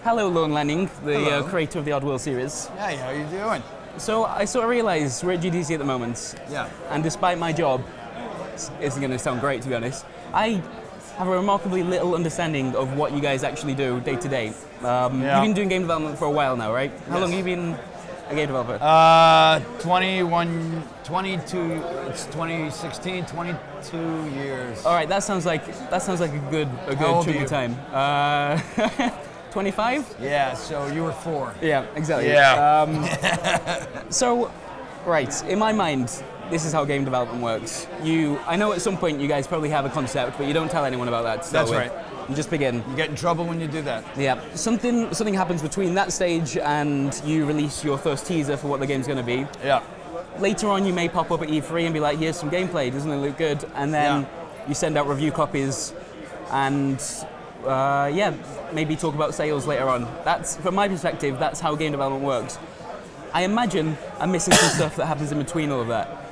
Hello, Lorne Lanning, the creator of the Oddworld series. Hey, how you doing? So I sort of realised we're at GDC at the moment. Yeah. And despite my job, isn't going to sound great to be honest, I have a remarkably little understanding of what you guys actually do day to day. You've been doing game development for a while now, right? How long have you been a game developer? 22, it's 2016, 22 years. All right, that sounds like a good chunk of time. 25? Yeah, so you were 4. Yeah, exactly. Yeah. So, right, in my mind, this is how game development works. I know at some point you guys probably have a concept, but you don't tell anyone about that. That's right. You just begin. You get in trouble when you do that. Yeah. Something happens between that stage and you release your first teaser for what the game's going to be. Yeah. Later on, you may pop up at E3 and be like, here's some gameplay, doesn't it look good? And then you send out review copies and maybe talk about sales later on. That's, from my perspective, that's how game development works. I imagine I'm missing some stuff that happens in between all of that.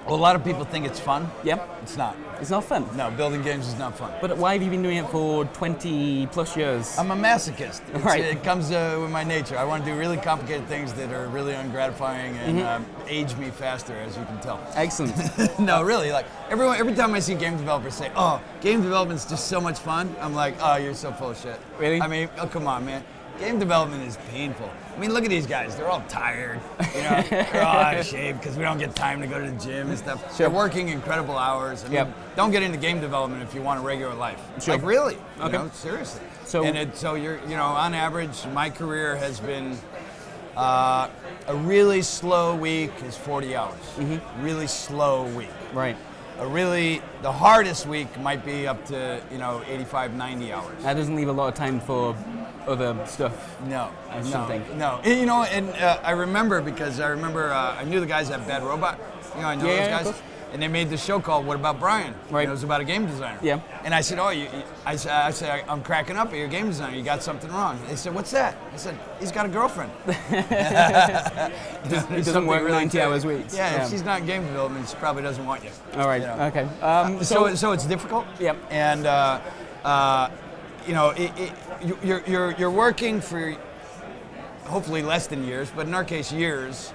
Well, a lot of people think it's fun. Yeah. It's not. It's not fun? No, building games is not fun. But why have you been doing it for 20 plus years? I'm a masochist. Right. It comes with my nature. I want to do really complicated things that are really ungratifying and age me faster, as you can tell. Excellent. No, really, like every time I see game developers say, "Oh, game development's just so much fun," I'm like, "Oh, you're so full of shit." Really? I mean, oh, come on, man. Game development is painful. I mean, look at these guys. They're all tired. You know, they're all out of shape because we don't get time to go to the gym and stuff. Sure. They're working incredible hours. I mean, don't get into game development if you want a regular life. Sure. Like, really? Okay. You know, seriously. So you're, you know, on average, my career has been a really slow week is 40 hours. Really slow week. Right. The hardest week might be up to, 85, 90 hours. That doesn't leave a lot of time for other stuff. No, something. No. And, I remember because I knew the guys at Bad Robot. I know those guys. And they made this show called What About Brian? Right. It was about a game designer. Yeah. And I said, I said, I'm cracking up at your game designer. You got something wrong. They said, what's that? I said, he's got a girlfriend. He doesn't work really 90 hours weeks. Yeah, if she's not in game development, she probably doesn't want you. All right, okay. So it's difficult. Yep. And, you're working for hopefully less than years, but in our case, years,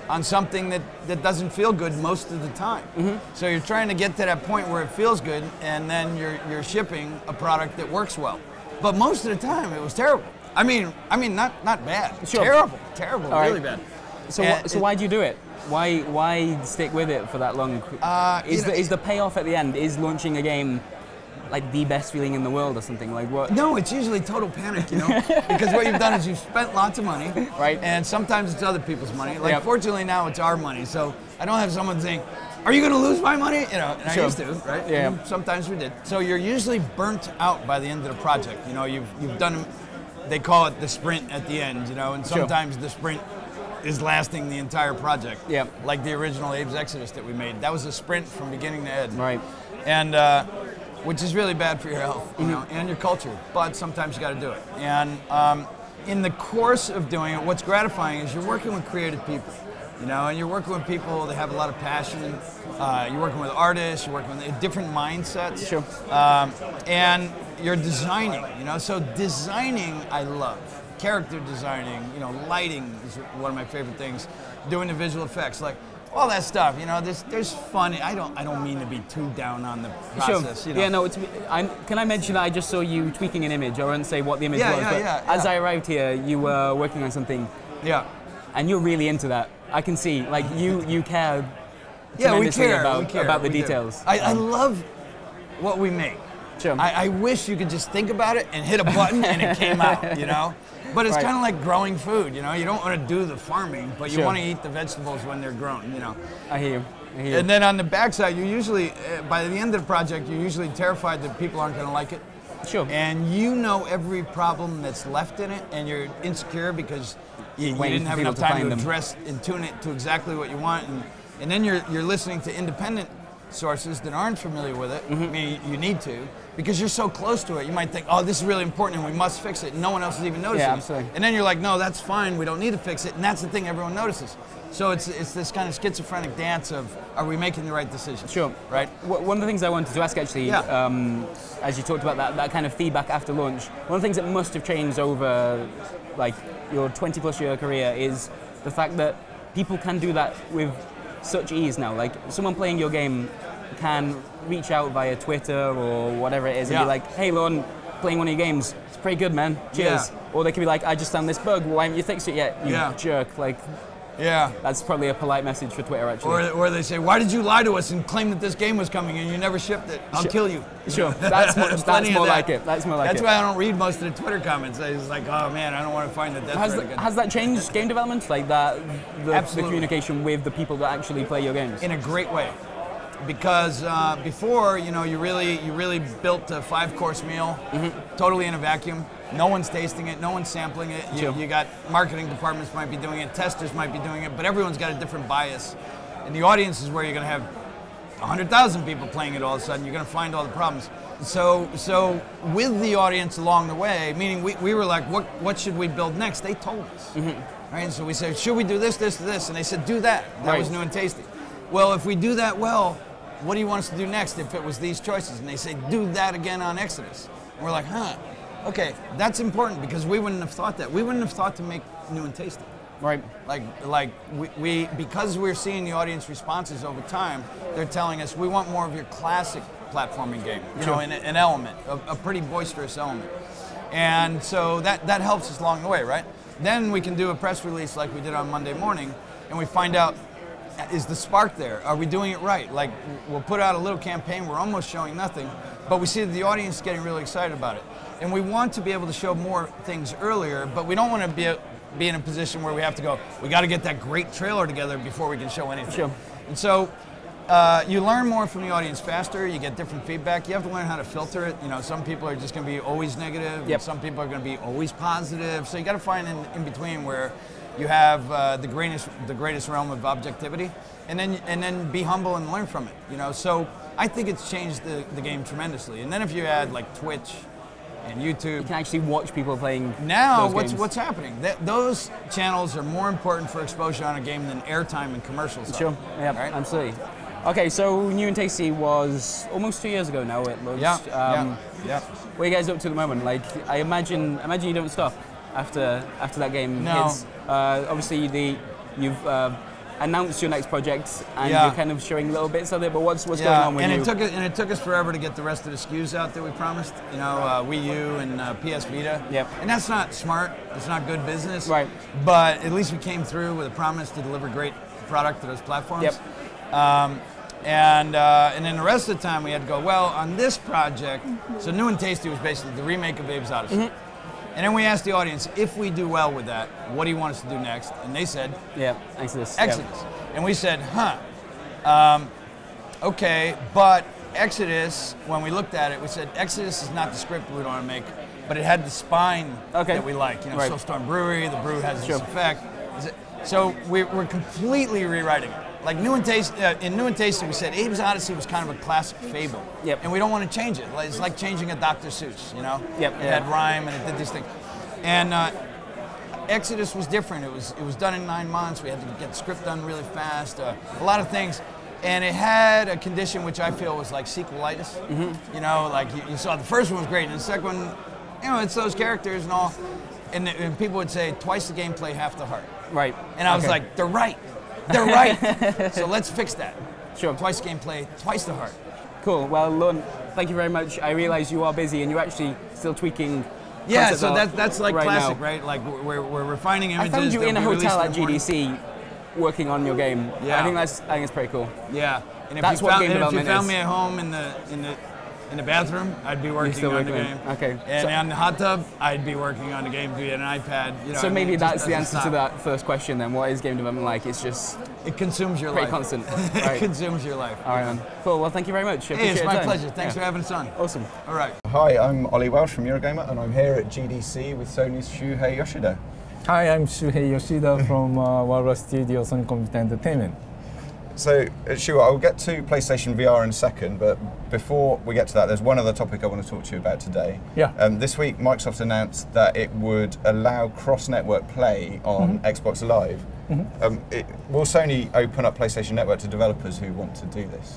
on something that doesn't feel good most of the time. So you're trying to get to that point where it feels good, and then you're shipping a product that works well. But most of the time, it was terrible. I mean, not bad. Sure. Terrible, All really right. bad. So why do you do it? Why stick with it for that long? Is the payoff at the end? Is launching a game like the best feeling in the world or something? Like what? No, it's usually total panic, because what you've done is you've spent lots of money, right? And sometimes it's other people's money. Like fortunately now it's our money, so I don't have someone saying, "Are you going to lose my money?" And I used to, right? Yeah. Sometimes we did. So you're usually burnt out by the end of the project. You've done. They call it the sprint at the end, and sometimes the sprint is lasting the entire project. Yeah. Like the original Abe's Exodus that we made. That was a sprint from beginning to end. Right. And which is really bad for your health, and your culture. But sometimes you got to do it. And in the course of doing it, what's gratifying is you're working with creative people, and you're working with people that have a lot of passion. You're working with artists. You're working with different mindsets. Sure. And you're designing. So designing, I love. Character designing. Lighting is one of my favorite things. Doing the visual effects, like. All that stuff, there's fun. I don't mean to be too down on the process. Sure. Yeah, no. Can I mention that I just saw you tweaking an image? I won't say what the image was, but as I arrived here, you were working on something. Yeah. And you're really into that. I can see, like you care. Yeah, we care about the details. I love what we make. Sure. I wish you could just think about it and hit a button and it came out. But it's kind of like growing food, You don't want to do the farming, but you want to eat the vegetables when they're grown, I hear you. And then on the backside, you usually, by the end of the project, you're usually terrified that people aren't going to like it. Sure. And every problem that's left in it, and you're insecure because you didn't have enough time to address and tune it to exactly what you want. And then you're listening to independent sources that aren't familiar with it. I mean, you need to, because you're so close to it. You might think, oh, this is really important and we must fix it, and no one else is even noticing Yeah, it. absolutely. And then you're like, no, that's fine, we don't need to fix it, and that's the thing everyone notices. So it's this kind of schizophrenic dance of, are we making the right decision? Sure. Right? One of the things I wanted to ask actually, as you talked about that kind of feedback after launch, one of the things that must have changed over like your 20+ year career is the fact that people can do that with such ease now. Like someone playing your game can reach out via Twitter or whatever it is and be like, hey Lorne, playing one of your games, it's pretty good, man, cheers. Yeah. Or they could be like, I just found this bug, why haven't you fixed it yet, you jerk. Like, that's probably a polite message for Twitter, actually. Or they say, why did you lie to us and claim that this game was coming and you never shipped it? I'll kill you. Sure, that's more like it. That's more like That's it. why I don't read most of the Twitter comments. I was like, oh man, I don't want to find that that's really good. Has that changed game development? Like that, the Absolutely. communication with the people that actually play your games? In a great way. Because before, you really built a 5-course meal, totally in a vacuum. No one's tasting it, no one's sampling it. You got marketing departments might be doing it, testers might be doing it, but everyone's got a different bias. And the audience is where you're going to have 100,000 people playing it all of a sudden. You're going to find all the problems. So with the audience along the way, meaning we were like, what should we build next? They told us. Right? So we said, should we do this, this, this? And they said, do that. That was new and tasty. Well, if we do that well, what do you want us to do next if it was these choices? And they say, do that again on Exodus. And we're like, huh, okay, that's important because we wouldn't have thought that. We wouldn't have thought to make new and tasty. Right. Like we because we're seeing the audience responses over time, they're telling us we want more of your classic platforming game, you know, an element, a pretty boisterous element. And so that helps us along the way, right? Then we can do a press release like we did on Monday morning, and we find out, is the spark there? Are we doing it right? Like, we'll put out a little campaign, we're almost showing nothing, but we see that the audience is getting really excited about it. And we want to be able to show more things earlier, but we don't want to be in a position where we have to go, we got to get that great trailer together before we can show anything. Sure. And so, you learn more from the audience faster, you get different feedback, you have to learn how to filter it. You know, some people are just going to be always negative, and some people are going to be always positive, so you got to find in between where you have the greatest realm of objectivity, and then be humble and learn from it. You know, so I think it's changed the game tremendously. And then if you add like Twitch and YouTube, you can actually watch people playing. Now, those games. what's happening? Those channels are more important for exposure on a game than airtime and commercials. Sure. Yeah. Right? Absolutely. Okay, so New and Tasty was almost 2 years ago now. It launched. Yeah. What are you guys up to at the moment? Like, I imagine you don't stop after that game hits. Obviously, you've announced your next project, and you're kind of showing little bits of it. But what's going on with you? It took us forever to get the rest of the SKUs out that we promised. You know, Wii U and PS Vita. Yep. And that's not smart. It's not good business. Right. But at least we came through with a promise to deliver great product to those platforms. Yep. And then the rest of the time we had to go, well, on this project, so New and Tasty was basically the remake of Abe's Odyssey. And then we asked the audience, if we do well with that, what do you want us to do next? And they said, Exodus. And we said, okay, but Exodus, when we looked at it, we said, Exodus is not the script we want to make, but it had the spine that we like. You know, Soulstorm Brewery, the brew has this effect. So we're completely rewriting it. Like in New and Tasty, we said Abe's Odyssey was kind of a classic fable, and we don't want to change it. It's like changing a Dr. Seuss, you know. It had rhyme and it did this thing, and Exodus was different. It was done in 9 months. We had to get the script done really fast, a lot of things, and it had a condition which I feel was like sequelitis. You know, like you saw the first one was great, and the second one, you know, it's those characters and all, and people would say twice the gameplay, half the heart. Right. And I was like, they're right. They're right. So let's fix that. Sure. Twice gameplay, twice the heart. Cool. Well, Lorne, thank you very much. I realize you are busy and you're actually still tweaking. Yeah, so that's like classic, right? Like we're refining images. I found you in a hotel at GDC working on your game. Yeah. I think it's pretty cool. Yeah. And that's what game development is. If you found me at home in the bathroom, I'd be working on the game. Okay. And on the hot tub, I'd be working on the game via an iPad. You know, so maybe that's the answer to that first question then. What is game development like? It's just... It consumes your life. Pretty constant. It consumes your life. All right, man. Cool. Well, thank you very much. Hey, it's my pleasure. Thanks for having us on. Awesome. All right. Hi, I'm Ollie Welsh from Eurogamer, and I'm here at GDC with Sony's Shuhei Yoshida. Hi, I'm Shuhei Yoshida from Warner Studio Sony Computer Entertainment. So, Shu, I'll get to PlayStation VR in a second, but before we get to that, there's one other topic I want to talk to you about today. Yeah. This week, Microsoft announced that it would allow cross-network play on Xbox Live. Will Sony open up PlayStation Network to developers who want to do this?